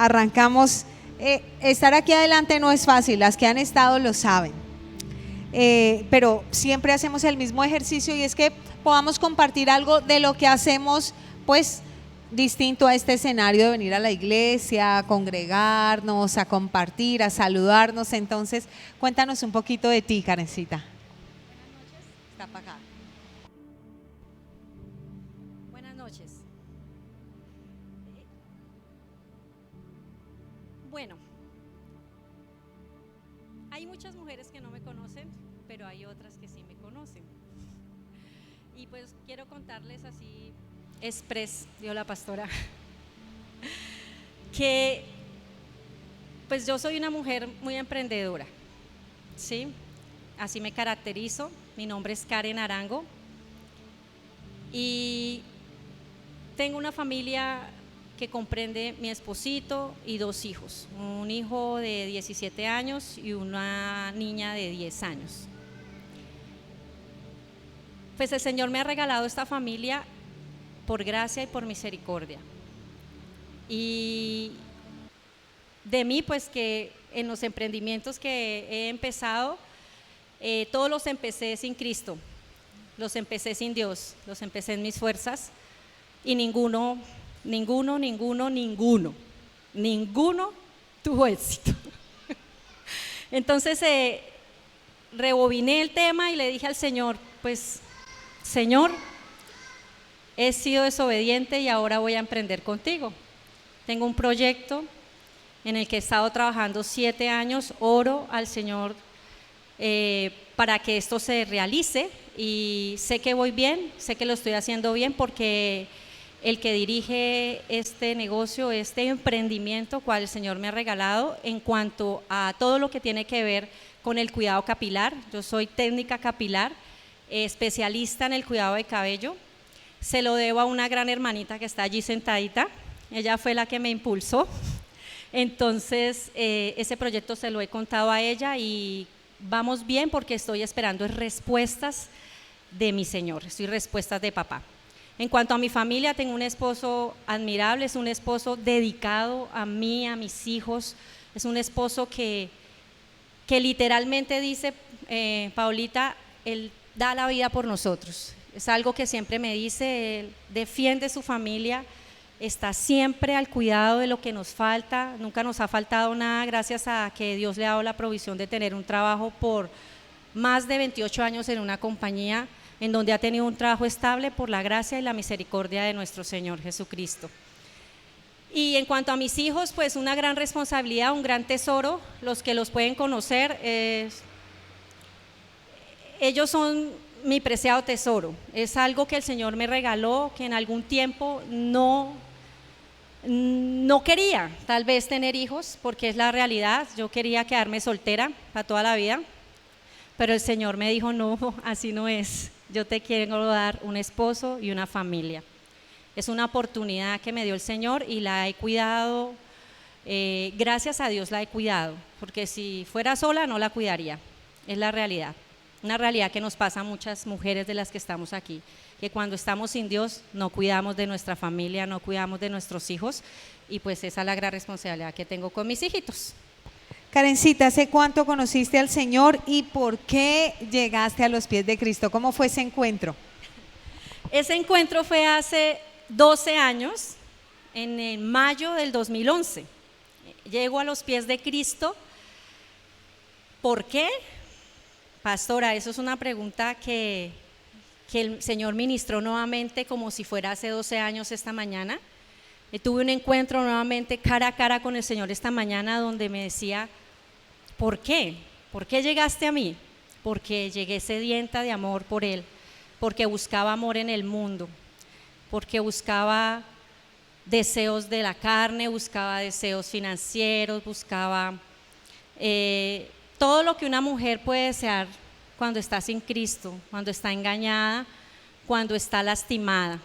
arrancamos. Estar aquí adelante no es fácil, las que han estado lo saben, pero siempre hacemos el mismo ejercicio y es que podamos compartir algo de lo que hacemos, pues distinto a este escenario de venir a la iglesia, a congregarnos, a compartir, a saludarnos. Entonces, cuéntanos un poquito de ti, Karencita. Buenas noches. Está para acá. Buenas noches. Bueno, hay muchas mujeres que no me conocen, pero hay otras que sí me conocen. Y pues quiero contarles así, dijo la pastora, que pues yo soy una mujer muy emprendedora, ¿sí? Así me caracterizo. Mi nombre es Karen Arango y tengo una familia que comprende mi esposito y 2 hijos, un hijo de 17 años y una niña de 10 años. Pues el Señor me ha regalado esta familia por gracia y por misericordia. Y de mí, pues que en los emprendimientos que he empezado, todos los empecé sin Cristo, los empecé sin Dios, los empecé en mis fuerzas y ninguno tuvo éxito. Entonces rebobiné el tema y le dije al Señor, pues Señor, he sido desobediente y ahora voy a emprender contigo. Tengo un proyecto en el que he estado trabajando 7 años, oro al Señor para que esto se realice y sé que voy bien, sé que lo estoy haciendo bien porque el que dirige este negocio, este emprendimiento cual el Señor me ha regalado en cuanto a todo lo que tiene que ver con el cuidado capilar. Yo soy técnica capilar, especialista en el cuidado de cabello. Se lo debo a una gran hermanita que está allí sentadita. Ella fue la que me impulsó. Entonces, ese proyecto se lo he contado a ella y vamos bien porque estoy esperando respuestas de mi Señor, estoy respuestas de papá. En cuanto a mi familia, tengo un esposo admirable, es un esposo dedicado a mí, a mis hijos, es un esposo que literalmente dice, Paulita, él da la vida por nosotros. Es algo que siempre me dice, él defiende su familia, está siempre al cuidado de lo que nos falta, nunca nos ha faltado nada, gracias a que Dios le ha dado la provisión de tener un trabajo por más de 28 años en una compañía en donde ha tenido un trabajo estable por la gracia y la misericordia de nuestro Señor Jesucristo. Y en cuanto a mis hijos, pues una gran responsabilidad, un gran tesoro, los que los pueden conocer, ellos son mi preciado tesoro, es algo que el Señor me regaló, que en algún tiempo no quería tal vez tener hijos, porque es la realidad, yo quería quedarme soltera para toda la vida, pero el Señor me dijo, no, así no es, yo te quiero dar un esposo y una familia. Es una oportunidad que me dio el Señor y la he cuidado, gracias a Dios la he cuidado, porque si fuera sola no la cuidaría, es la realidad. Una realidad que nos pasa a muchas mujeres de las que estamos aquí, que cuando estamos sin Dios no cuidamos de nuestra familia, no cuidamos de nuestros hijos y pues esa es la gran responsabilidad que tengo con mis hijitos. Karencita, ¿hace cuánto conociste al Señor y por qué llegaste a los pies de Cristo? ¿Cómo fue ese encuentro? Ese encuentro fue hace 12 años, en mayo del 2011. Llego a los pies de Cristo. ¿Por qué? Pastora, eso es una pregunta que el Señor ministró nuevamente como si fuera hace 12 años esta mañana. Tuve un encuentro nuevamente cara a cara con el Señor esta mañana donde me decía, ¿por qué? ¿Por qué llegaste a mí? Porque llegué sedienta de amor por Él, porque buscaba amor en el mundo, porque buscaba deseos de la carne, buscaba deseos financieros, buscaba todo lo que una mujer puede desear cuando está sin Cristo, cuando está engañada, cuando está lastimada.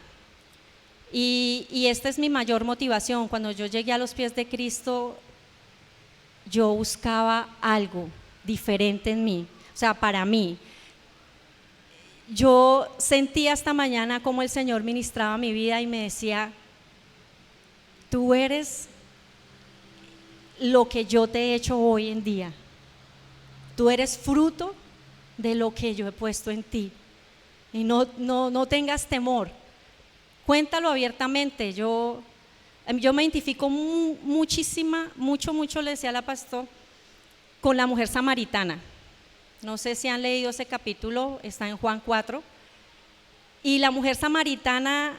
Y esta es mi mayor motivación. Cuando yo llegué a los pies de Cristo, yo buscaba algo diferente en mí, o sea, para mí. Yo sentía esta mañana como el Señor ministraba mi vida y me decía, tú eres lo que yo te he hecho hoy en día. Tú eres fruto de lo que yo he puesto en ti. Y no tengas temor. Cuéntalo abiertamente. Yo me identifico mucho, le decía la pastor, con la mujer samaritana. No sé si han leído ese capítulo, está en Juan 4. Y la mujer samaritana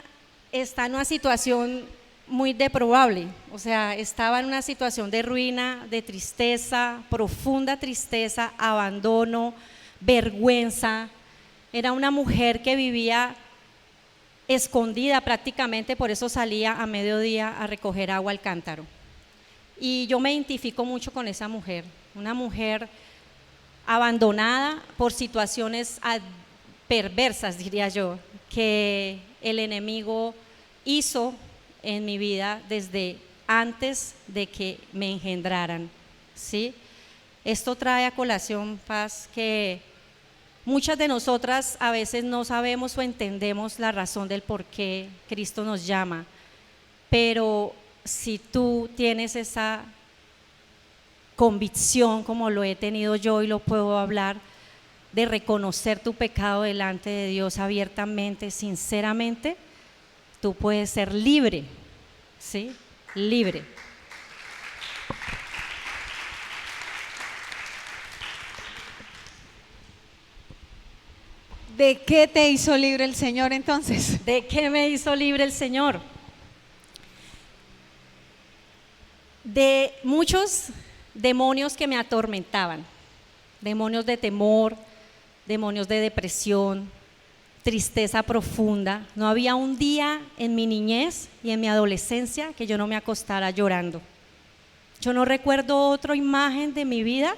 está en una situación muy deplorable, o sea, estaba en una situación de ruina, de tristeza, profunda tristeza, abandono, vergüenza. Era una mujer que vivía escondida prácticamente, por eso salía a mediodía a recoger agua al cántaro. Y yo me identifico mucho con esa mujer, una mujer abandonada por situaciones perversas, diría yo, que el enemigo hizo en mi vida desde antes de que me engendraran, ¿sí? Esto trae a colación, Paz, que muchas de nosotras a veces no sabemos o entendemos la razón del por qué Cristo nos llama, pero si tú tienes esa convicción, como lo he tenido yo y lo puedo hablar, de reconocer tu pecado delante de Dios abiertamente, sinceramente, tú puedes ser libre, ¿sí? Libre. ¿De qué te hizo libre el Señor entonces? ¿De qué me hizo libre el Señor? De muchos demonios que me atormentaban, demonios de temor, demonios de depresión, tristeza profunda. No había un día en mi niñez y en mi adolescencia que yo no me acostara llorando. Yo no recuerdo otra imagen de mi vida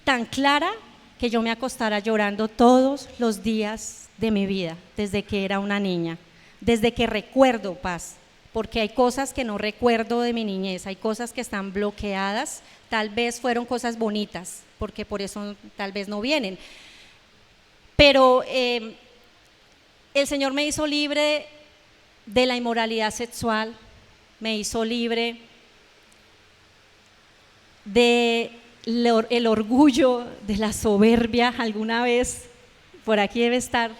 tan clara que yo me acostara llorando todos los días de mi vida, desde que era una niña, desde que recuerdo, Paz, porque hay cosas que no recuerdo de mi niñez, hay cosas que están bloqueadas, tal vez fueron cosas bonitas, porque por eso tal vez no vienen. Pero el Señor me hizo libre de la inmoralidad sexual, me hizo libre de el orgullo, de la soberbia. Alguna vez, por aquí debe estar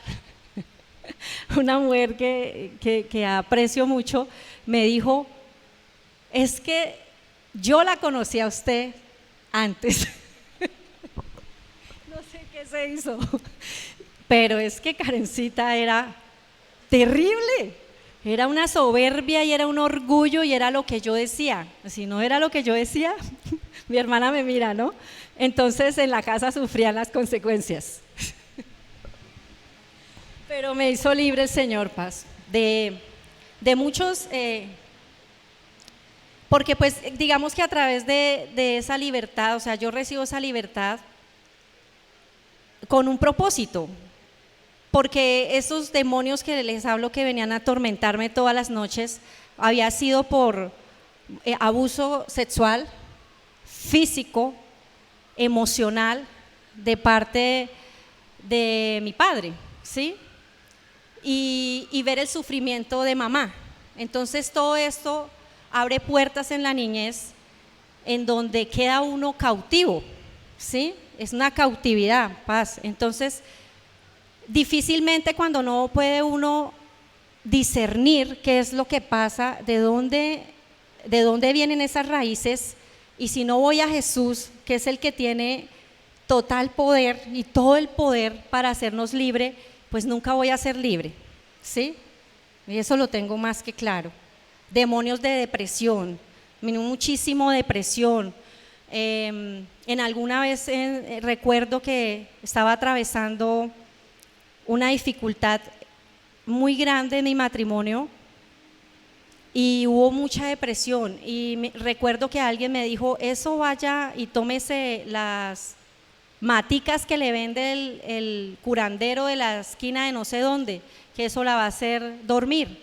una mujer que aprecio mucho, me dijo, es que yo la conocí a usted antes. No sé qué se hizo, pero es que Karencita era terrible, era una soberbia y era un orgullo y era lo que yo decía. Si no era lo que yo decía, mi hermana me mira, ¿no? Entonces en la casa sufrían las consecuencias. Pero me hizo libre el Señor, Paz, de muchos, porque pues digamos que a través de esa libertad, o sea, yo recibo esa libertad con un propósito, porque esos demonios que les hablo que venían a atormentarme todas las noches, había sido por abuso sexual, físico, emocional, de parte de mi padre, ¿sí? Y ver el sufrimiento de mamá. Entonces todo esto abre puertas en la niñez en donde queda uno cautivo, ¿sí? Es una cautividad, Paz. Entonces difícilmente cuando no puede uno discernir qué es lo que pasa, de dónde vienen esas raíces, y si no voy a Jesús, que es el que tiene total poder y todo el poder para hacernos libre, pues nunca voy a ser libre, ¿sí? Y eso lo tengo más que claro. Demonios de depresión, muchísimo depresión. En alguna vez recuerdo que estaba atravesando una dificultad muy grande en mi matrimonio y hubo mucha depresión, y recuerdo que alguien me dijo, eso vaya y tómese las maticas que le vende el curandero de la esquina de no sé dónde, que eso la va a hacer dormir.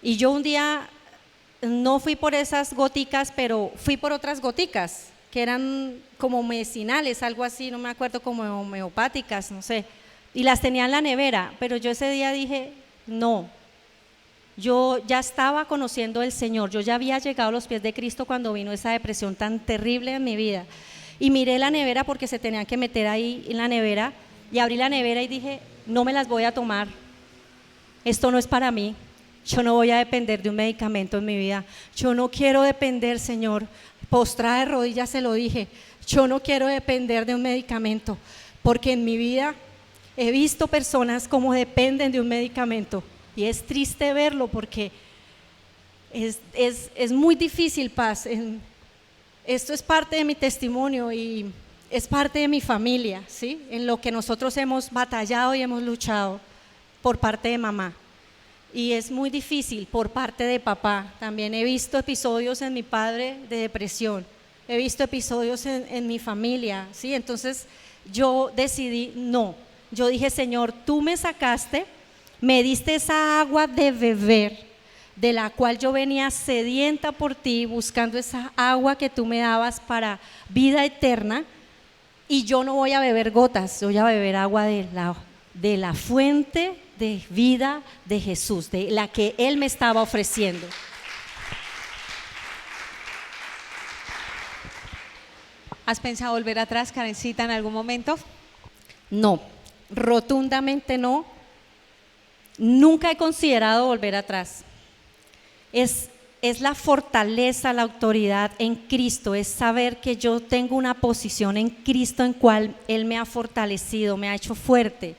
Y yo un día no fui por esas goticas, pero fui por otras goticas que eran como medicinales, algo así, no me acuerdo, como homeopáticas, no sé, y las tenía en la nevera. Pero yo ese día dije, no, yo ya estaba conociendo al Señor, yo ya había llegado a los pies de Cristo cuando vino esa depresión tan terrible en mi vida. Y miré la nevera porque se tenían que meter ahí en la nevera, y abrí la nevera y dije, no me las voy a tomar, esto no es para mí, yo no voy a depender de un medicamento en mi vida, yo no quiero depender, Señor, postrada de rodillas se lo dije, yo no quiero depender de un medicamento, porque en mi vida he visto personas como dependen de un medicamento, y es triste verlo porque es muy difícil, Paz. Esto es parte de mi testimonio y es parte de mi familia, ¿sí? En lo que nosotros hemos batallado y hemos luchado por parte de mamá. Y es muy difícil por parte de papá. También he visto episodios en mi padre de depresión, he visto episodios en mi familia, ¿sí? Entonces yo decidí no. Yo dije, Señor, tú me sacaste, me diste esa agua de beber, de la cual yo venía sedienta por ti, buscando esa agua que tú me dabas para vida eterna, y yo no voy a beber gotas, voy a beber agua de la fuente de vida de Jesús, de la que Él me estaba ofreciendo. ¿Has pensado volver atrás, Karencita, en algún momento? No, rotundamente no. Nunca he considerado volver atrás. Es la fortaleza, la autoridad en Cristo, es saber que yo tengo una posición en Cristo en cual Él me ha fortalecido, me ha hecho fuerte.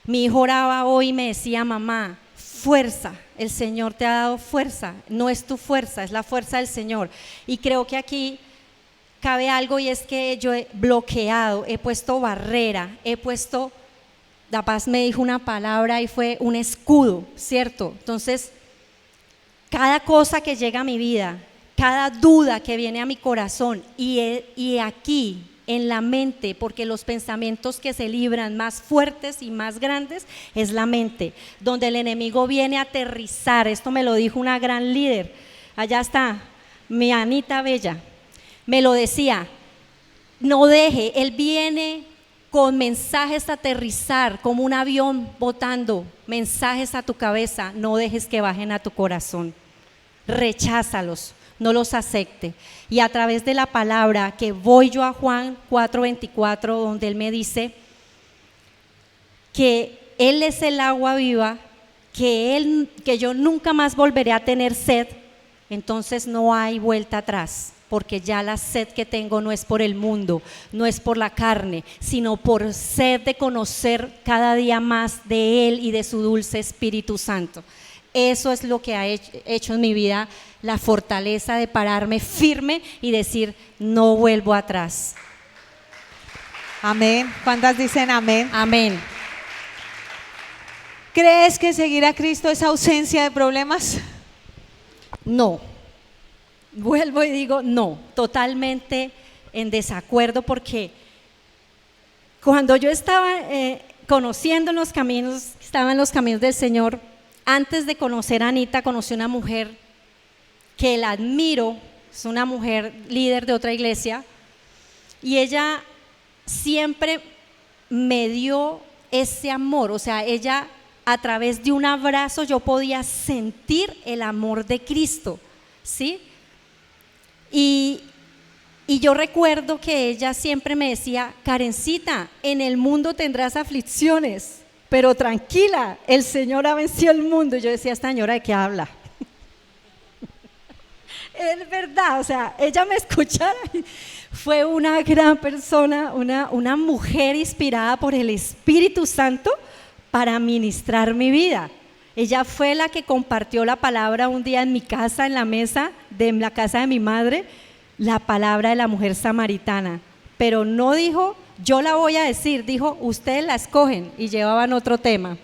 Mi hijo oraba hoy y me decía, mamá, fuerza, el Señor te ha dado fuerza, no es tu fuerza, es la fuerza del Señor. Y creo que aquí cabe algo, y es que yo he bloqueado, he puesto barrera, la Paz me dijo una palabra y fue un escudo, ¿cierto? Entonces, cada cosa que llega a mi vida, cada duda que viene a mi corazón y aquí en la mente, porque los pensamientos que se libran más fuertes y más grandes es la mente, donde el enemigo viene a aterrizar. Esto me lo dijo una gran líder, allá está, mi Anita Bella, me lo decía, no deje, él viene con mensajes a aterrizar como un avión botando mensajes a tu cabeza, no dejes que bajen a tu corazón, recházalos, no los acepte. Y a través de la palabra que voy yo a Juan 4:24, donde él me dice que él es el agua viva, que yo nunca más volveré a tener sed, entonces no hay vuelta atrás, porque ya la sed que tengo no es por el mundo, no es por la carne, sino por sed de conocer cada día más de Él y de su dulce Espíritu Santo. Eso es lo que ha hecho en mi vida la fortaleza de pararme firme y decir, no vuelvo atrás. Amén. ¿Cuántas dicen amén? Amén. ¿Crees que seguir a Cristo es ausencia de problemas? No. Vuelvo y digo no, totalmente en desacuerdo, porque cuando yo estaba conociendo los caminos, estaba en los caminos del Señor, antes de conocer a Anita, conocí una mujer que la admiro, es una mujer líder de otra iglesia, y ella siempre me dio ese amor, o sea, ella a través de un abrazo yo podía sentir el amor de Cristo, ¿sí? Y yo recuerdo que ella siempre me decía, Karencita, en el mundo tendrás aflicciones, pero tranquila, el Señor ha vencido el mundo. Y yo decía, esta señora, ¿de qué habla? Es verdad, o sea, ella me escuchaba. Fue una gran persona, una mujer inspirada por el Espíritu Santo para ministrar mi vida. Ella fue la que compartió la palabra un día en mi casa, en la mesa de la casa de mi madre, la palabra de la mujer samaritana. Pero no dijo, yo la voy a decir, dijo, ustedes la escogen, y llevaban otro tema.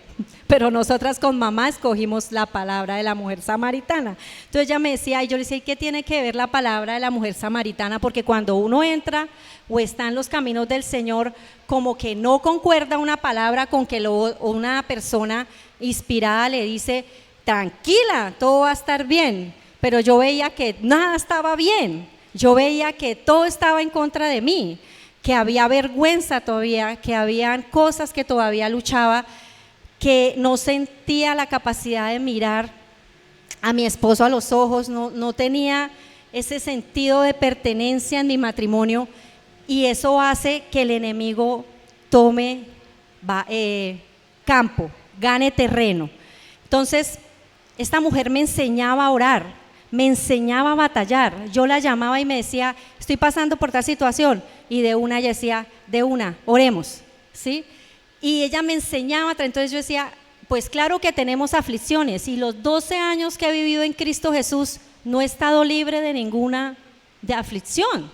Pero nosotras con mamá escogimos la palabra de la mujer samaritana. Entonces ella me decía, y yo le decía, ¿y qué tiene que ver la palabra de la mujer samaritana? Porque cuando uno entra o está en los caminos del Señor, como que no concuerda una palabra con que una persona inspirada le dice, tranquila, todo va a estar bien. Pero yo veía que nada estaba bien, yo veía que todo estaba en contra de mí, que había vergüenza todavía, que habían cosas que todavía luchaba, que no sentía la capacidad de mirar a mi esposo a los ojos, no tenía ese sentido de pertenencia en mi matrimonio, y eso hace que el enemigo tome campo, gane terreno. Entonces, esta mujer me enseñaba a orar, me enseñaba a batallar. Yo la llamaba y me decía, estoy pasando por tal situación, y de una ella decía, de una, oremos, ¿sí? Y ella me enseñaba, entonces yo decía, pues claro que tenemos aflicciones, y los 12 años que he vivido en Cristo Jesús no he estado libre de ninguna aflicción.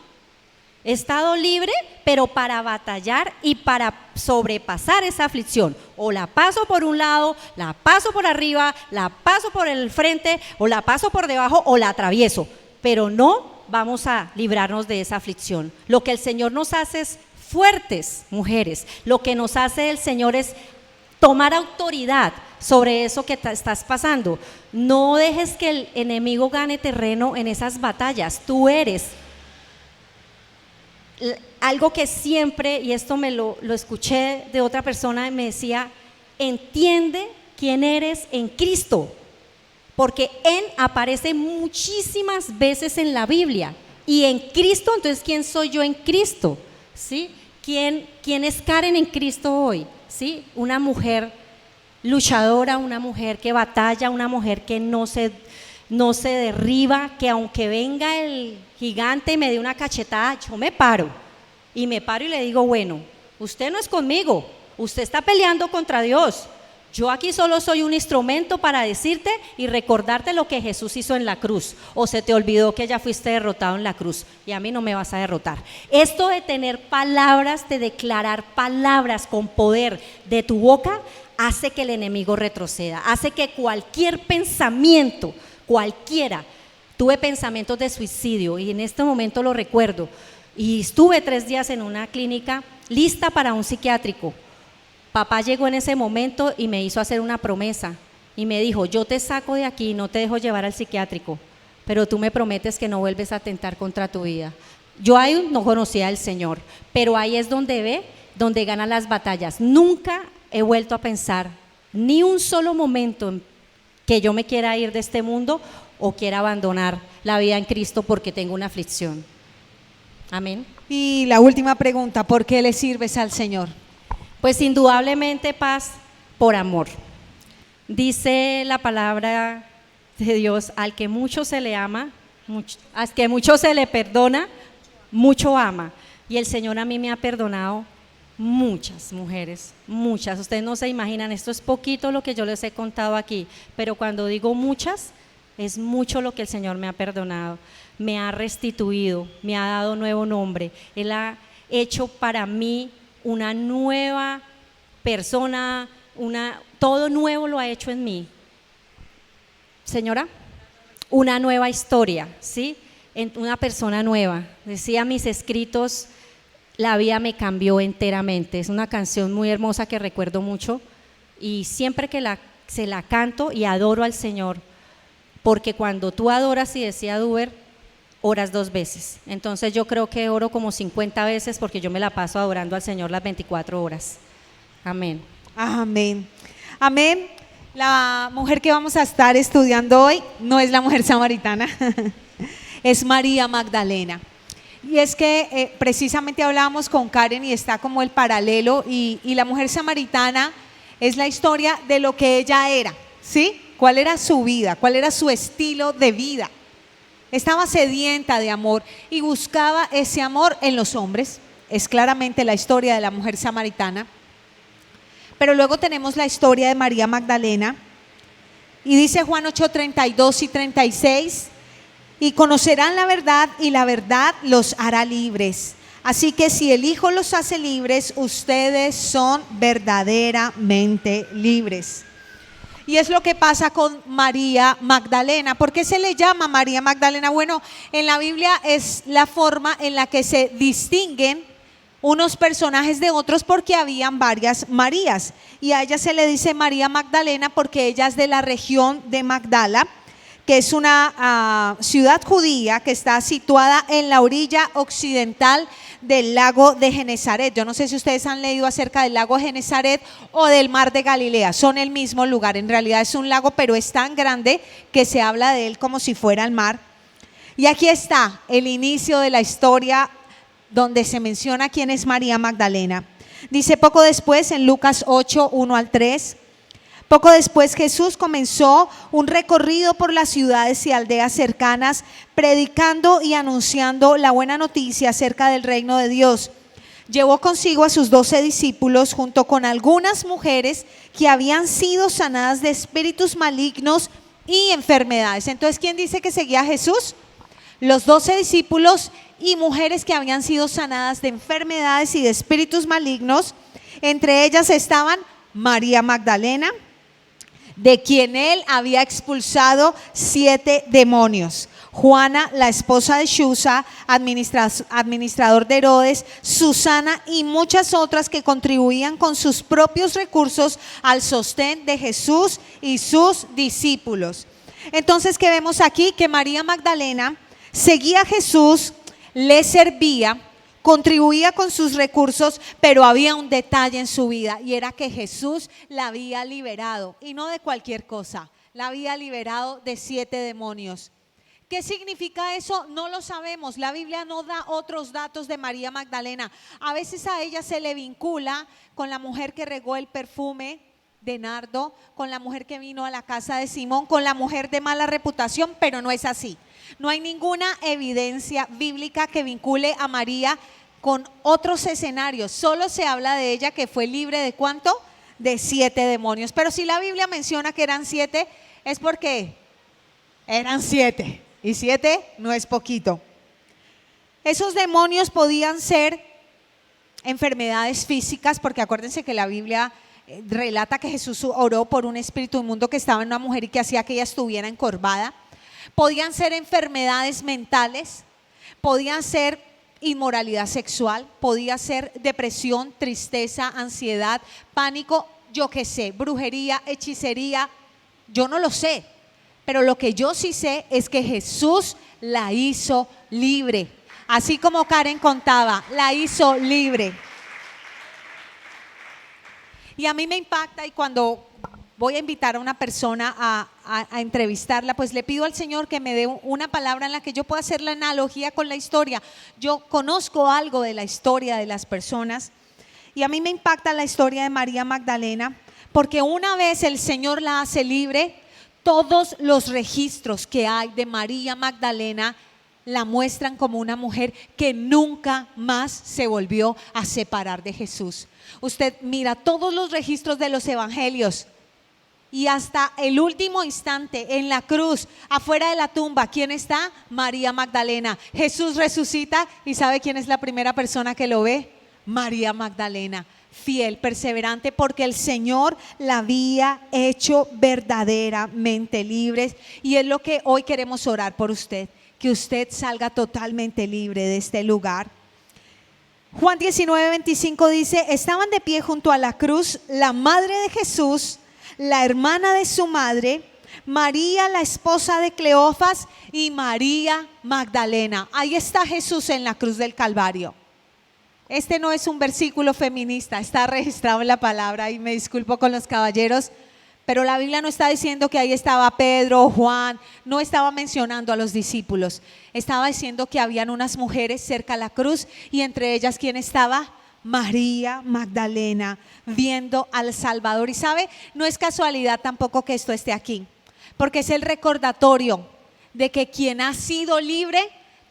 He estado libre, pero para batallar y para sobrepasar esa aflicción. O la paso por un lado, la paso por arriba, la paso por el frente, o la paso por debajo, o la atravieso. Pero no vamos a librarnos de esa aflicción. Lo que el Señor nos hace es fuertes, mujeres. Lo que nos hace el Señor es tomar autoridad sobre eso que estás pasando. No dejes que el enemigo gane terreno en esas batallas. Tú eres algo que siempre, y esto me lo escuché de otra persona, me decía, entiende quién eres en Cristo, porque Él aparece muchísimas veces en la Biblia, y en Cristo, entonces, ¿quién soy yo en Cristo? ¿Sí? ¿Quién es Karen en Cristo hoy? ¿Sí? Una mujer luchadora, una mujer que batalla, una mujer que no se derriba, que aunque venga el gigante y me dé una cachetada, yo me paro y le digo, bueno, usted no es conmigo, usted está peleando contra Dios. Yo aquí solo soy un instrumento para decirte y recordarte lo que Jesús hizo en la cruz. O se te olvidó que ya fuiste derrotado en la cruz, y a mí no me vas a derrotar. Esto de tener palabras, de declarar palabras con poder de tu boca, hace que el enemigo retroceda, hace que cualquier pensamiento, cualquiera, tuve pensamientos de suicidio, y en este momento lo recuerdo, y estuve 3 días en una clínica lista para un psiquiátrico. Papá llegó en ese momento y me hizo hacer una promesa y me dijo, yo te saco de aquí y no te dejo llevar al psiquiátrico, pero tú me prometes que no vuelves a atentar contra tu vida. Yo ahí no conocía al Señor, pero ahí es donde gana las batallas. Nunca he vuelto a pensar ni un solo momento en que yo me quiera ir de este mundo o quiera abandonar la vida en Cristo porque tengo una aflicción. Amén. Y la última pregunta, ¿por qué le sirves al Señor? Pues indudablemente paz por amor. Dice la palabra de Dios, al que mucho se le ama, al que mucho se le perdona, mucho ama. Y el Señor a mí me ha perdonado muchas mujeres, muchas. Ustedes no se imaginan, esto es poquito lo que yo les he contado aquí, pero cuando digo muchas, es mucho lo que el Señor me ha perdonado. Me ha restituido, me ha dado nuevo nombre. Él ha hecho para mí una nueva persona, todo nuevo lo ha hecho en mí. Señora, una nueva historia, ¿sí? Una persona nueva. Decía mis escritos, la vida me cambió enteramente. Es una canción muy hermosa que recuerdo mucho y siempre que se la canto y adoro al Señor, porque cuando tú adoras, y decía Duber, oras 2 veces. Entonces yo creo que oro como 50 veces porque yo me la paso adorando al Señor las 24 horas. Amén. Amén. Amén. La mujer que vamos a estar estudiando hoy no es la mujer samaritana, es María Magdalena. Y es que precisamente hablábamos con Karen y está como el paralelo, y la mujer samaritana es la historia de lo que ella era, ¿sí? ¿Cuál era su vida? ¿Cuál era su estilo de vida? Estaba sedienta de amor y buscaba ese amor en los hombres. Es claramente la historia de la mujer samaritana. Pero luego tenemos la historia de María Magdalena, y dice Juan 8:32 y 36, y conocerán la verdad y la verdad los hará libres. Así que si el Hijo los hace libres, ustedes son verdaderamente libres. Y es lo que pasa con María Magdalena. ¿Por qué se le llama María Magdalena? Bueno, en la Biblia es la forma en la que se distinguen unos personajes de otros, porque habían varias Marías, y a ella se le dice María Magdalena porque ella es de la región de Magdala, que es una ciudad judía que está situada en la orilla occidental del lago de Genesaret. Yo no sé si ustedes han leído acerca del lago de Genesaret o del mar de Galilea, son el mismo lugar, en realidad es un lago, pero es tan grande que se habla de él como si fuera el mar. Y aquí está el inicio de la historia donde se menciona quién es María Magdalena. Dice poco después en Lucas 8, 1 al 3, poco después Jesús comenzó un recorrido por las ciudades y aldeas cercanas, predicando y anunciando la buena noticia acerca del reino de Dios. Llevó consigo a sus 12 discípulos junto con algunas mujeres que habían sido sanadas de espíritus malignos y enfermedades. Entonces, ¿quién dice que seguía a Jesús? Los 12 discípulos y mujeres que habían sido sanadas de enfermedades y de espíritus malignos. Entre ellas estaban María Magdalena, de quien él había expulsado 7 demonios. Juana, la esposa de Chuza, administrador de Herodes, Susana y muchas otras que contribuían con sus propios recursos al sostén de Jesús y sus discípulos. Entonces, ¿qué vemos aquí? Que María Magdalena seguía a Jesús, le servía, contribuía con sus recursos, pero había un detalle en su vida y era que Jesús la había liberado, y no de cualquier cosa, la había liberado de 7 demonios. ¿Qué significa eso? No lo sabemos. La Biblia no da otros datos de María Magdalena. A veces a ella se le vincula con la mujer que regó el perfume de nardo, con la mujer que vino a la casa de Simón, con la mujer de mala reputación, pero no es así. No hay ninguna evidencia bíblica que vincule a María con otros escenarios. Solo se habla de ella que fue libre de ¿cuánto? De 7 demonios. Pero si la Biblia menciona que eran 7, es porque eran 7. Y 7 no es poquito. Esos demonios podían ser enfermedades físicas, porque acuérdense que la Biblia relata que Jesús oró por un espíritu inmundo que estaba en una mujer y que hacía que ella estuviera encorvada. Podían ser enfermedades mentales, podían ser inmoralidad sexual, podía ser depresión, tristeza, ansiedad, pánico, yo qué sé, brujería, hechicería, yo no lo sé, pero lo que yo sí sé es que Jesús la hizo libre, así como Karen contaba, la hizo libre. Y a mí me impacta, y cuando voy a invitar a una persona a entrevistarla, pues le pido al Señor que me dé una palabra en la que yo pueda hacer la analogía con la historia. Yo conozco algo de la historia de las personas y a mí me impacta la historia de María Magdalena, porque una vez el Señor la hace libre, todos los registros que hay de María Magdalena la muestran como una mujer que nunca más se volvió a separar de Jesús. Usted mira todos los registros de los evangelios y hasta el último instante en la cruz, afuera de la tumba, ¿quién está? María Magdalena. Jesús resucita y ¿sabe quién es la primera persona que lo ve? María Magdalena, fiel, perseverante, porque el Señor la había hecho verdaderamente libre, y es lo que hoy queremos orar por usted, que usted salga totalmente libre de este lugar. Juan 19:25 dice: estaban de pie junto a la cruz la madre de Jesús, la hermana de su madre, María la esposa de Cleofas y María Magdalena. Ahí está Jesús en la cruz del Calvario. Este no es un versículo feminista, está registrado en la palabra, y me disculpo con los caballeros, pero la Biblia no está diciendo que ahí estaba Pedro o Juan, no estaba mencionando a los discípulos, estaba diciendo que habían unas mujeres cerca a la cruz, y entre ellas, ¿quién estaba? María Magdalena, viendo al Salvador. Y sabe, no es casualidad tampoco que esto esté aquí, porque es el recordatorio de que quien ha sido libre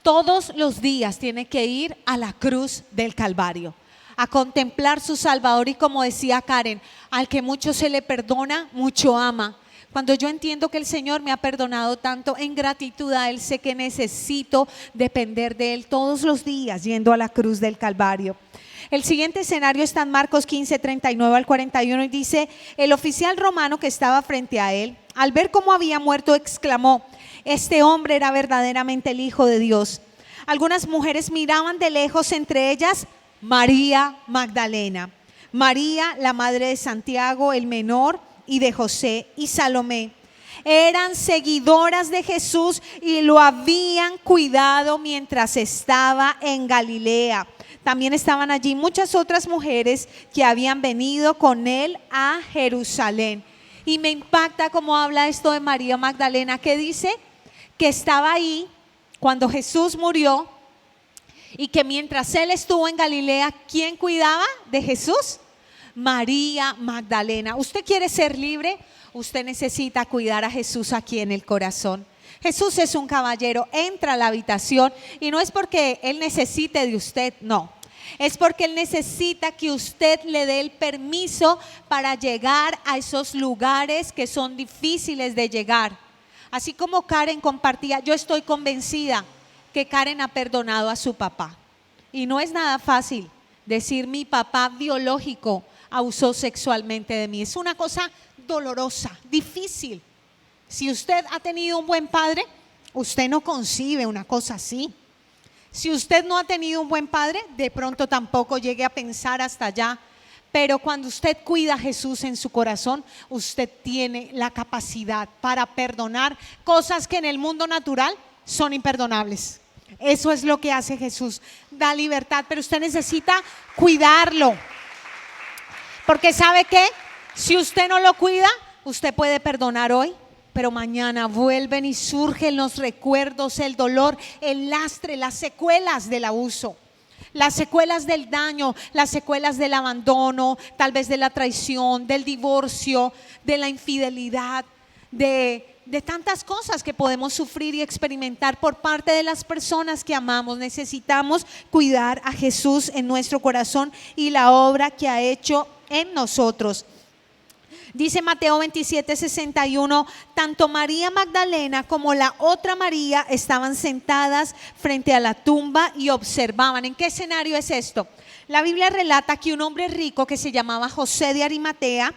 todos los días tiene que ir a la cruz del Calvario, a contemplar su Salvador. Y como decía Karen, al que mucho se le perdona, mucho ama. Cuando yo entiendo que el Señor me ha perdonado tanto, en gratitud a Él sé que necesito depender de Él todos los días yendo a la cruz del Calvario. El siguiente escenario está en Marcos 15, 39 al 41 y dice: el oficial romano que estaba frente a él, al ver cómo había muerto, exclamó: este hombre era verdaderamente el Hijo de Dios. Algunas mujeres miraban de lejos, entre ellas María Magdalena, María la madre de Santiago el menor y de José, y Salomé. eran seguidoras de Jesús y lo habían cuidado mientras estaba en Galilea. También estaban allí muchas otras mujeres que habían venido con él a Jerusalén. Y me impacta cómo habla esto de María Magdalena, que dice que estaba ahí cuando Jesús murió y que mientras él estuvo en Galilea, ¿quién cuidaba de Jesús? María Magdalena. ¿Usted quiere ser libre? Usted necesita cuidar a Jesús aquí en el corazón. Jesús es un caballero, entra a la habitación y no es porque Él necesite de usted, no. Es porque Él necesita que usted le dé el permiso para llegar a esos lugares que son difíciles de llegar. Así como Karen compartía, yo estoy convencida que Karen ha perdonado a su papá. Y no es nada fácil decir mi papá biológico abusó sexualmente de mí. Es una cosa dolorosa, difícil. Si usted ha tenido un buen padre, usted no concibe una cosa así. Si usted no ha tenido un buen padre, de pronto tampoco llegue a pensar hasta allá. Pero cuando usted cuida a Jesús en su corazón, usted tiene la capacidad para perdonar cosas que en el mundo natural son imperdonables. Eso es lo que hace Jesús, da libertad, pero usted necesita cuidarlo. Porque ¿sabe qué? Si usted no lo cuida, usted puede perdonar hoy, pero mañana vuelven y surgen los recuerdos, el dolor, el lastre, las secuelas del abuso, las secuelas del daño, las secuelas del abandono, tal vez de la traición, del divorcio, de la infidelidad, de tantas cosas que podemos sufrir y experimentar por parte de las personas que amamos. Necesitamos cuidar a Jesús en nuestro corazón y la obra que ha hecho en nosotros. Dice Mateo 27:61, tanto María Magdalena como la otra María estaban sentadas frente a la tumba y observaban. ¿En qué escenario es esto? La Biblia relata que un hombre rico que se llamaba José de Arimatea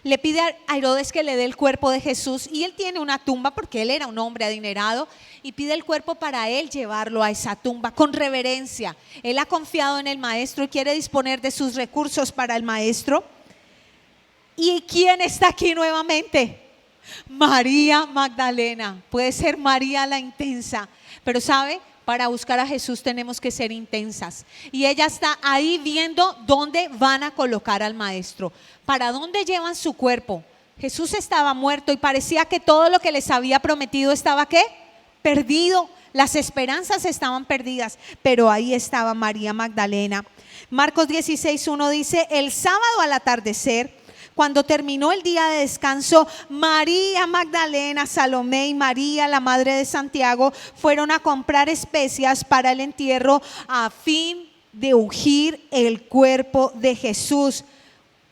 le pide a Herodes que le dé el cuerpo de Jesús, y él tiene una tumba porque él era un hombre adinerado, y pide el cuerpo para él llevarlo a esa tumba con reverencia. Él ha confiado en el maestro y quiere disponer de sus recursos para el maestro. ¿Y quién está aquí nuevamente? María Magdalena. Puede ser María la intensa, pero ¿sabe? Para buscar a Jesús tenemos que ser intensas. Y ella está ahí viendo dónde van a colocar al maestro, para dónde llevan su cuerpo. Jesús estaba muerto y parecía que todo lo que les había prometido estaba ¿qué? Perdido. Las esperanzas estaban perdidas, pero ahí estaba María Magdalena. Marcos 16:1 dice, el sábado al atardecer, cuando terminó el día de descanso, María Magdalena, Salomé y María, la madre de Santiago, fueron a comprar especias para el entierro a fin de ungir el cuerpo de Jesús.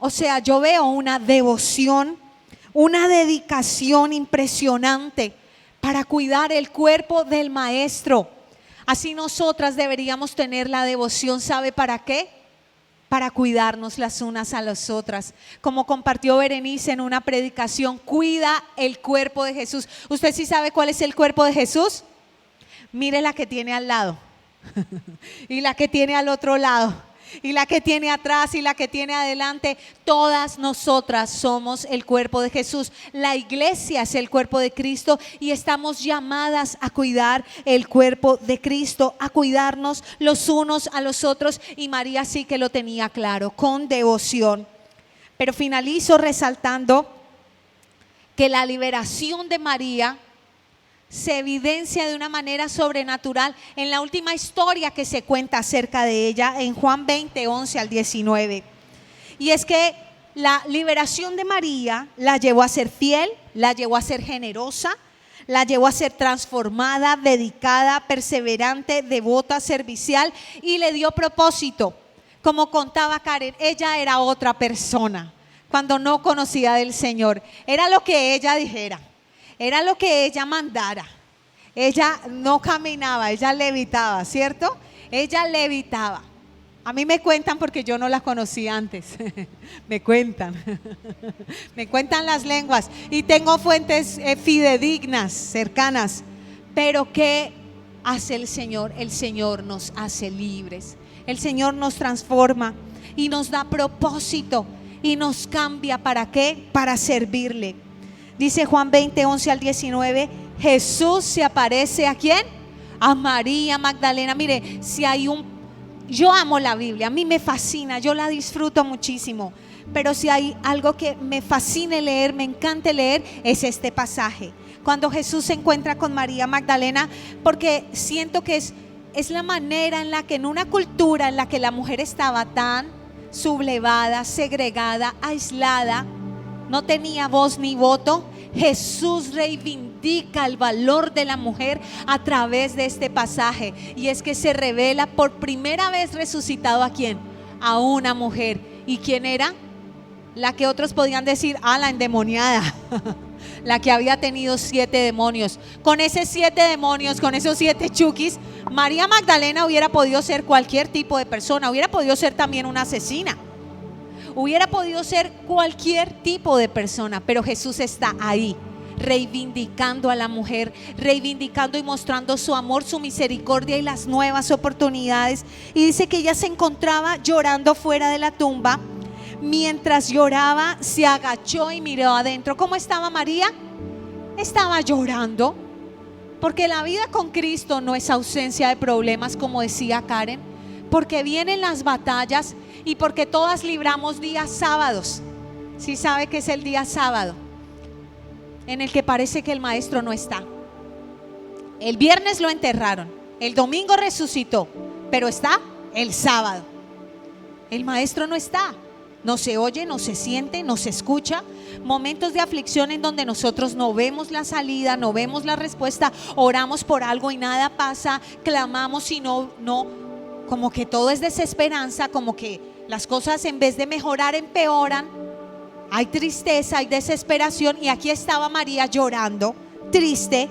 O sea, yo veo una devoción, una dedicación impresionante para cuidar el cuerpo del maestro. Así nosotras deberíamos tener la devoción, ¿sabe para qué? Para cuidarnos las unas a las otras. Como compartió Berenice en una predicación, cuida el cuerpo de Jesús. ¿Usted sí sabe cuál es el cuerpo de Jesús? Mire la que tiene al lado y la que tiene al otro lado y la que tiene atrás y la que tiene adelante. Todas nosotras somos el cuerpo de Jesús. La iglesia es el cuerpo de Cristo y estamos llamadas a cuidar el cuerpo de Cristo, a cuidarnos los unos a los otros, y María sí que lo tenía claro, con devoción. Pero finalizo resaltando que la liberación de María se evidencia de una manera sobrenatural en la última historia que se cuenta acerca de ella en Juan 20:11-19. Y es que la liberación de María la llevó a ser fiel, la llevó a ser generosa, la llevó a ser transformada, dedicada, perseverante, devota, servicial, y le dio propósito. Como contaba Karen, ella era otra persona cuando no conocía del Señor. Era lo que ella dijera, era lo que ella mandara. Ella no caminaba, ella levitaba, ¿cierto? Ella levitaba. A mí me cuentan, porque yo no la conocí antes, me cuentan las lenguas, y tengo fuentes fidedignas, cercanas. Pero ¿qué hace el Señor? El Señor nos hace libres, el Señor nos transforma y nos da propósito y nos cambia. ¿Para qué? Para servirle. Dice Juan 20, 11 al 19, Jesús se aparece ¿a quién? A María Magdalena. Mire, si hay yo amo la Biblia, a mí me fascina, yo la disfruto muchísimo, pero si hay algo que me fascine leer, me encanta leer, es este pasaje. Cuando Jesús se encuentra con María Magdalena, porque siento que es la manera en la que en una cultura en la que la mujer estaba tan sublevada, segregada, aislada, no tenía voz ni voto, Jesús reivindica el valor de la mujer a través de este pasaje, y es que se revela por primera vez resucitado ¿a quién? A una mujer. ¿Y quién era? La que otros podían decir, la endemoniada, la que había tenido 7 demonios. Con esos 7 demonios, con esos 7 chukis, María Magdalena hubiera podido ser cualquier tipo de persona, hubiera podido ser también una asesina, hubiera podido ser cualquier tipo de persona, pero Jesús está ahí reivindicando a la mujer, reivindicando y mostrando su amor, su misericordia y las nuevas oportunidades. Y dice que ella se encontraba llorando fuera de la tumba. Mientras lloraba, se agachó y miró adentro. ¿Cómo estaba María? Estaba llorando, porque la vida con Cristo no es ausencia de problemas, como decía Karen, porque vienen las batallas y porque todas libramos días sábados. ¿Sí sabe que es el día sábado? En el que parece que el maestro no está. El viernes lo enterraron, el domingo resucitó, pero está el sábado. El maestro no está. No se oye, no se siente, no se escucha. Momentos de aflicción en donde nosotros no vemos la salida, no vemos la respuesta, oramos por algo y nada pasa, clamamos y no, como que todo es desesperanza, como que las cosas en vez de mejorar empeoran. Hay tristeza, hay desesperación, y aquí estaba María llorando, triste.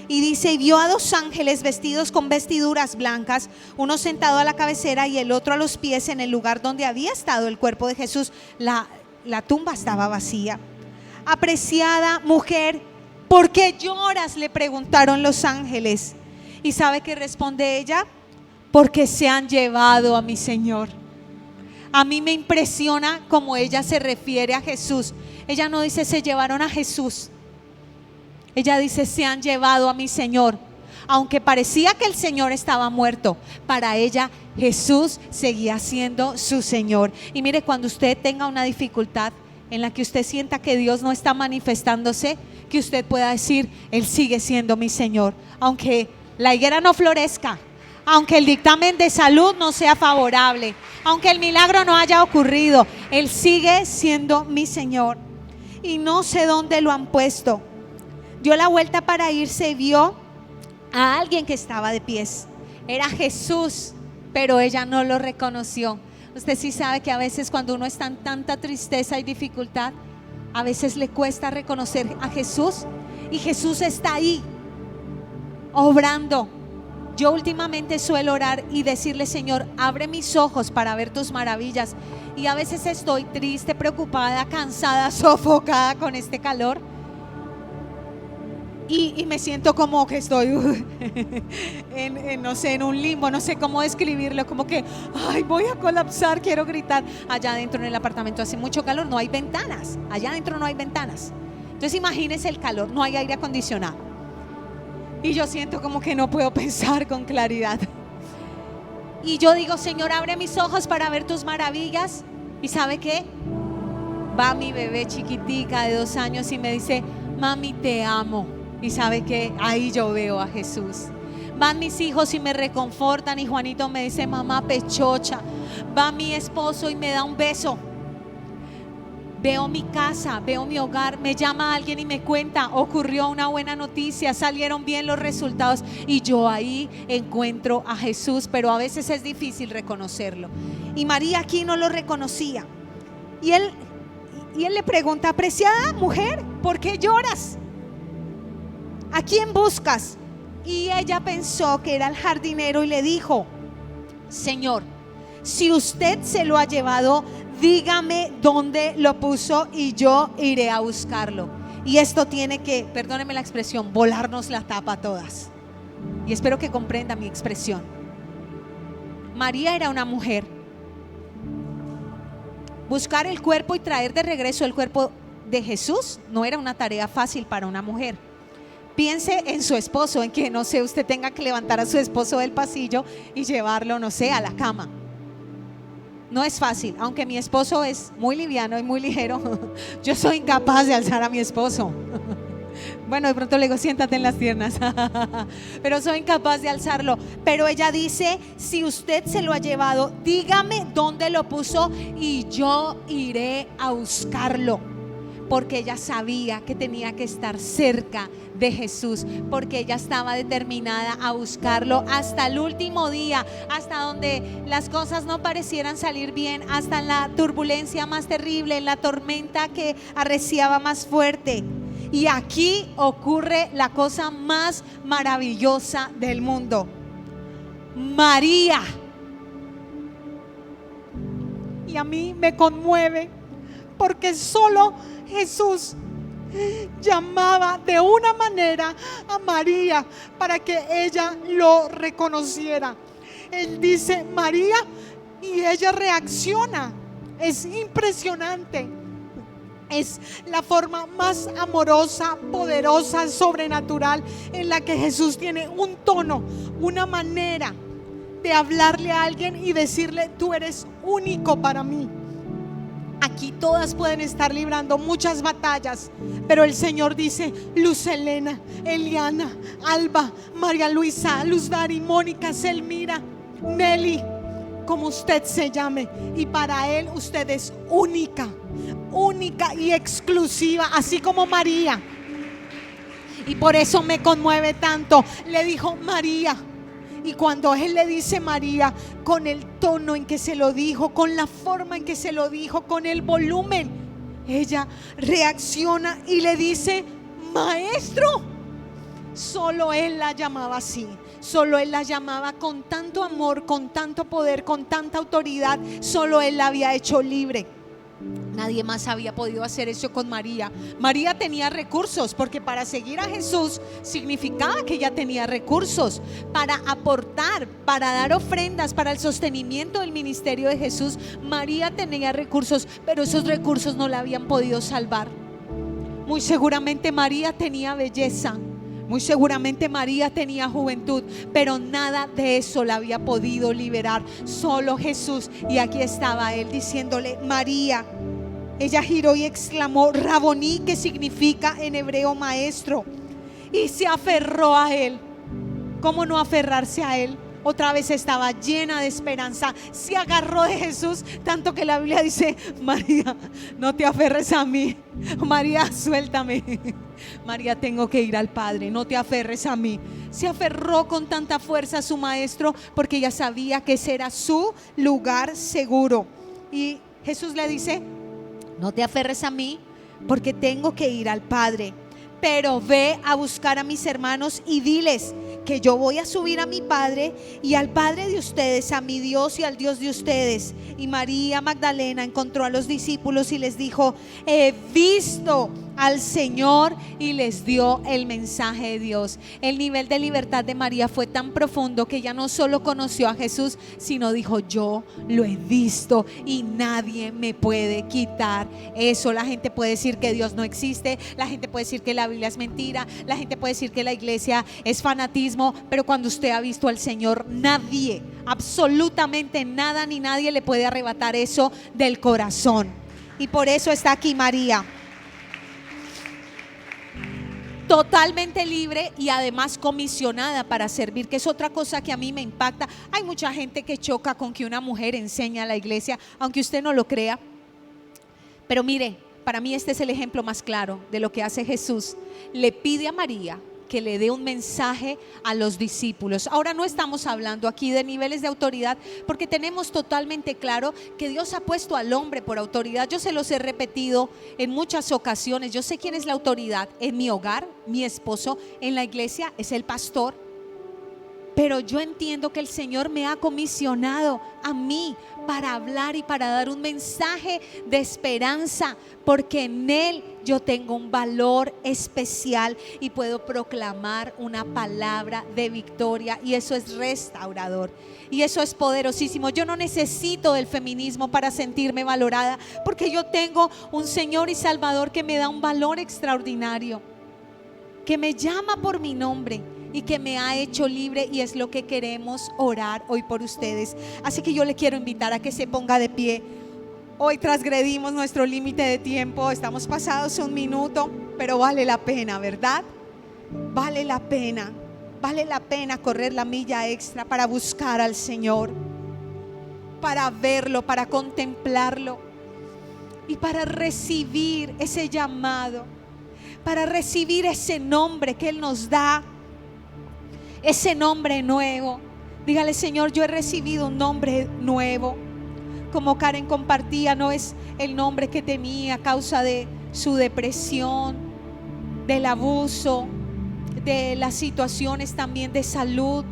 Y dice, y vio a 2 ángeles vestidos con vestiduras blancas, uno sentado a la cabecera y el otro a los pies en el lugar donde había estado el cuerpo de Jesús. La tumba estaba vacía. Apreciada mujer, ¿por qué lloras?, le preguntaron los ángeles. ¿Y sabe qué responde ella? Porque se han llevado a mi Señor. A mí me impresiona cómo ella se refiere a Jesús. Ella no dice se llevaron a Jesús. Ella dice se han llevado a mi Señor. Aunque parecía que el Señor estaba muerto, para ella Jesús seguía siendo su Señor. Y mire, cuando usted tenga una dificultad en la que usted sienta que Dios no está manifestándose, que usted pueda decir, Él sigue siendo mi Señor. Aunque la higuera no florezca, aunque el dictamen de salud no sea favorable, aunque el milagro no haya ocurrido, Él sigue siendo mi Señor. Y no sé dónde lo han puesto. Dio la vuelta para irse y vio a alguien que estaba de pies. Era Jesús, pero ella no lo reconoció. Usted sí sabe que a veces cuando uno está en tanta tristeza y dificultad, a veces le cuesta reconocer a Jesús, y Jesús está ahí obrando. Yo últimamente suelo orar y decirle, Señor, abre mis ojos para ver tus maravillas. Y a veces estoy triste, preocupada, cansada, sofocada con este calor. Y me siento como que estoy no sé, en un limbo, no sé cómo describirlo, como que voy a colapsar, quiero gritar. Allá adentro en el apartamento hace mucho calor, no hay ventanas, allá adentro no hay ventanas. Entonces imagínense el calor, no hay aire acondicionado. Y yo siento como que no puedo pensar con claridad. Y yo digo, Señor, abre mis ojos para ver tus maravillas. ¿Y sabe qué? Va mi bebé chiquitica de 2 años y me dice, mami, te amo. Y sabe que ahí yo veo a Jesús. Van mis hijos y me reconfortan, y Juanito me dice, mamá pechocha. Va mi esposo y me da un beso. Veo mi casa, veo mi hogar, me llama alguien y me cuenta, ocurrió una buena noticia, salieron bien los resultados, y yo ahí encuentro a Jesús, pero a veces es difícil reconocerlo. Y María aquí no lo reconocía. Y él le pregunta, apreciada mujer, ¿por qué lloras? ¿A quién buscas? Y ella pensó que era el jardinero y le dijo, Señor, si usted se lo ha llevado, dígame dónde lo puso y yo iré a buscarlo. Y esto tiene que, perdóneme la expresión, volarnos la tapa a todas. Y espero que comprenda mi expresión. María era una mujer. Buscar el cuerpo y traer de regreso el cuerpo de Jesús no era una tarea fácil para una mujer. Piense en su esposo, en que, no sé, usted tenga que levantar a su esposo del pasillo y llevarlo, no sé, a la cama. No es fácil, aunque mi esposo es muy liviano y muy ligero, yo soy incapaz de alzar a mi esposo. Bueno, de pronto le digo, siéntate en las piernas, pero soy incapaz de alzarlo. Pero ella dice, si usted se lo ha llevado, dígame dónde lo puso y yo iré a buscarlo. Porque ella sabía que tenía que estar cerca de Jesús, porque ella estaba determinada a buscarlo hasta el último día, hasta donde las cosas no parecieran salir bien, hasta en la turbulencia más terrible, en la tormenta que arreciaba más fuerte. Y aquí ocurre la cosa más maravillosa del mundo. María. Y a mí me conmueve, porque solo Jesús llamaba de una manera a María para que ella lo reconociera. Él dice María y ella reacciona. Es impresionante. Es la forma más amorosa, poderosa, sobrenatural en la que Jesús tiene un tono, una manera de hablarle a alguien y decirle: tú eres único para mí. Aquí todas pueden estar librando muchas batallas, pero el Señor dice: Luz Helena, Eliana, Alba, María Luisa, Luz Dari, Mónica, Selmira, Nelly, como usted se llame, y para Él usted es única, única y exclusiva, así como María. Y por eso me conmueve tanto. Le dijo María. Y cuando Él le dice María, con el tono en que se lo dijo, con la forma en que se lo dijo, con el volumen, ella reacciona y le dice: Maestro. Solo Él la llamaba así, solo Él la llamaba con tanto amor, con tanto poder, con tanta autoridad. Solo Él la había hecho libre. Nadie más había podido hacer eso con María. María tenía recursos, porque para seguir a Jesús significaba que ella tenía recursos para aportar, para dar ofrendas, para el sostenimiento del ministerio de Jesús. María tenía recursos, pero esos recursos no la habían podido salvar. Muy seguramente María tenía belleza, muy seguramente María tenía juventud, pero nada de eso la había podido liberar, solo Jesús. Y aquí estaba Él diciéndole: María. Ella giró y exclamó: Raboní, que significa en hebreo maestro, y se aferró a Él. ¿Cómo no aferrarse a Él? Otra vez estaba llena de esperanza, se agarró de Jesús, tanto que la Biblia dice: María, no te aferres a mí. María, suéltame. María, tengo que ir al Padre, no te aferres a mí. Se aferró con tanta fuerza a su maestro, porque ella sabía que ese era su lugar seguro. Y Jesús le dice: no te aferres a mí, porque tengo que ir al Padre. Pero ve a buscar a mis hermanos y diles que yo voy a subir a mi Padre y al Padre de ustedes, a mi Dios y al Dios de ustedes. Y María Magdalena encontró a los discípulos y les dijo: he visto al Señor, y les dio el mensaje de Dios. El nivel de libertad de María fue tan profundo que ella no solo conoció a Jesús, sino dijo: yo lo he visto y nadie me puede quitar eso. La gente puede decir que Dios no existe, la gente puede decir que la Biblia es mentira, la gente puede decir que la iglesia es fanatismo, pero cuando usted ha visto al Señor, nadie, absolutamente nada ni nadie le puede arrebatar eso del corazón. Y por eso está aquí María, totalmente libre y además comisionada para servir, que es otra cosa que a mí me impacta. Hay mucha gente que choca con que una mujer enseñe a la iglesia, aunque usted no lo crea. Pero mire, para mí este es el ejemplo más claro de lo que hace Jesús. Le pide a María que le dé un mensaje a los discípulos. Ahora no estamos hablando aquí de niveles de autoridad, porque tenemos totalmente claro que Dios ha puesto al hombre por autoridad. Yo se los he repetido en muchas ocasiones. Yo sé quién es la autoridad en mi hogar, mi esposo. En la iglesia es el pastor. pero yo entiendo que el Señor me ha comisionado a mí para hablar y para dar un mensaje de esperanza, porque en Él yo tengo un valor especial y puedo proclamar una palabra de victoria, y eso es restaurador y eso es poderosísimo. Yo no necesito del feminismo para sentirme valorada, porque yo tengo un Señor y Salvador que me da un valor extraordinario, que me llama por mi nombre y que me ha hecho libre, y es lo que queremos orar hoy por ustedes. Así que yo le quiero invitar a que se ponga de pie. Hoy transgredimos nuestro límite de tiempo, estamos pasados un minuto, pero vale la pena, ¿verdad? Vale la pena correr la milla extra para buscar al Señor, para verlo, para contemplarlo y para recibir ese llamado, para recibir ese nombre que Él nos da, ese nombre nuevo. Dígale: Señor, yo he recibido un nombre nuevo. Como Karen compartía, no es el nombre que tenía a causa de su depresión, del abuso, de las situaciones también de salud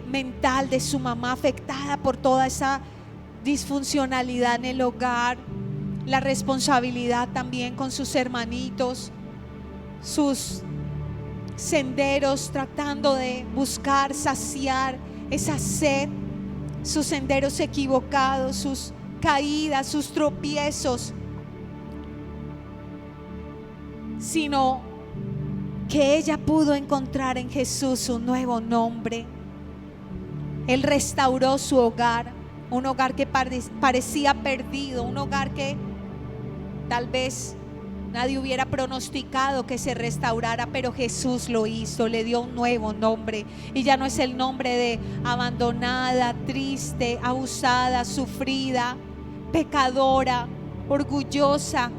mental de su mamá, afectada por toda esa disfuncionalidad en el hogar, la responsabilidad también con sus hermanitos, sus senderos tratando de buscar saciar esa sed, sus senderos equivocados, sus caídas, sus tropiezos, sino que ella pudo encontrar en Jesús un nuevo nombre. Él restauró su hogar, un hogar que parecía perdido, un hogar que tal vez nadie hubiera pronosticado que se restaurara, pero Jesús lo hizo, le dio un nuevo nombre, y ya no es el nombre de abandonada, triste, abusada, sufrida, pecadora, orgullosa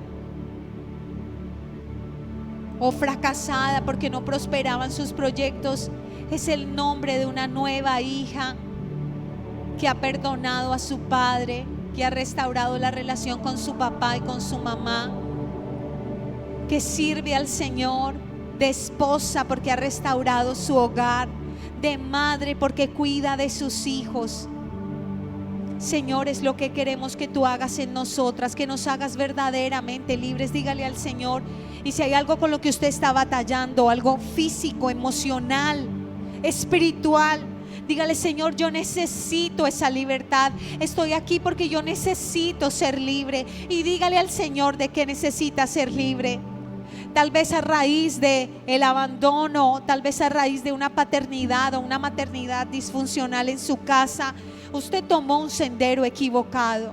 o fracasada porque no prosperaban sus proyectos. Es el nombre de una nueva hija que ha perdonado a su padre, que ha restaurado la relación con su papá y con su mamá, que sirve al Señor, de esposa porque ha restaurado su hogar, de madre porque cuida de sus hijos. Señor, es lo que queremos que tú hagas en nosotras, que nos hagas verdaderamente libres. Dígale al Señor, y si hay algo con lo que usted está batallando, algo físico, emocional, espiritual, dígale: Señor, yo necesito esa libertad, estoy aquí porque yo necesito ser libre. Y dígale al Señor de que necesita ser libre. Tal vez a raíz de el abandono, tal vez a raíz de una paternidad o una maternidad disfuncional en su casa, usted tomó un sendero equivocado.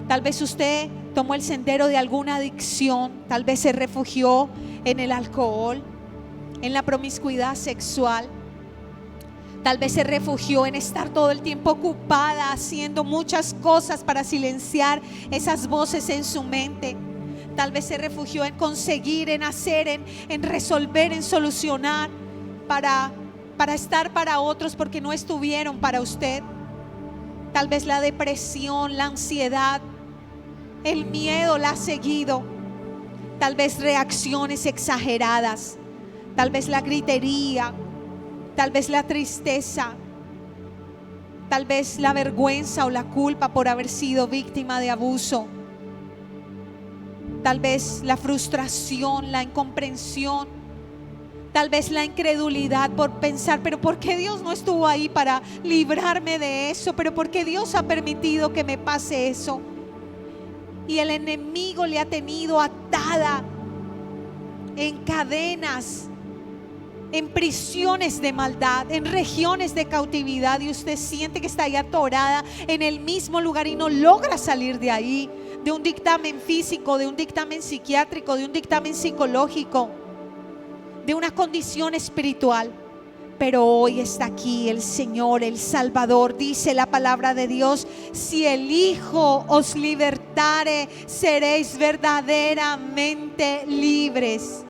Tal vez usted tomó el sendero de alguna adicción, tal vez se refugió en el alcohol, en la promiscuidad sexual. Tal vez se refugió en estar todo el tiempo ocupada haciendo muchas cosas para silenciar esas voces en su mente. Tal vez se refugió en conseguir, en hacer, en resolver, en solucionar para estar para otros porque no estuvieron para usted. Tal vez la depresión, la ansiedad, el miedo la ha seguido. Tal vez reacciones exageradas, tal vez la gritería, tal vez la tristeza, tal vez la vergüenza o la culpa por haber sido víctima de abuso. Tal vez la frustración, la incomprensión, tal vez la incredulidad por pensar: pero ¿por qué Dios no estuvo ahí para librarme de eso? ¿Pero por qué Dios ha permitido que me pase eso? Y el enemigo le ha tenido atada en cadenas, en prisiones de maldad, en regiones de cautividad, y usted siente que está ahí atorada en el mismo lugar y no logra salir de ahí, de un dictamen físico, de un dictamen psiquiátrico, de un dictamen psicológico, de una condición espiritual. Pero hoy está aquí el Señor, el Salvador. Dice la palabra de Dios: si el Hijo os libertare, seréis verdaderamente libres.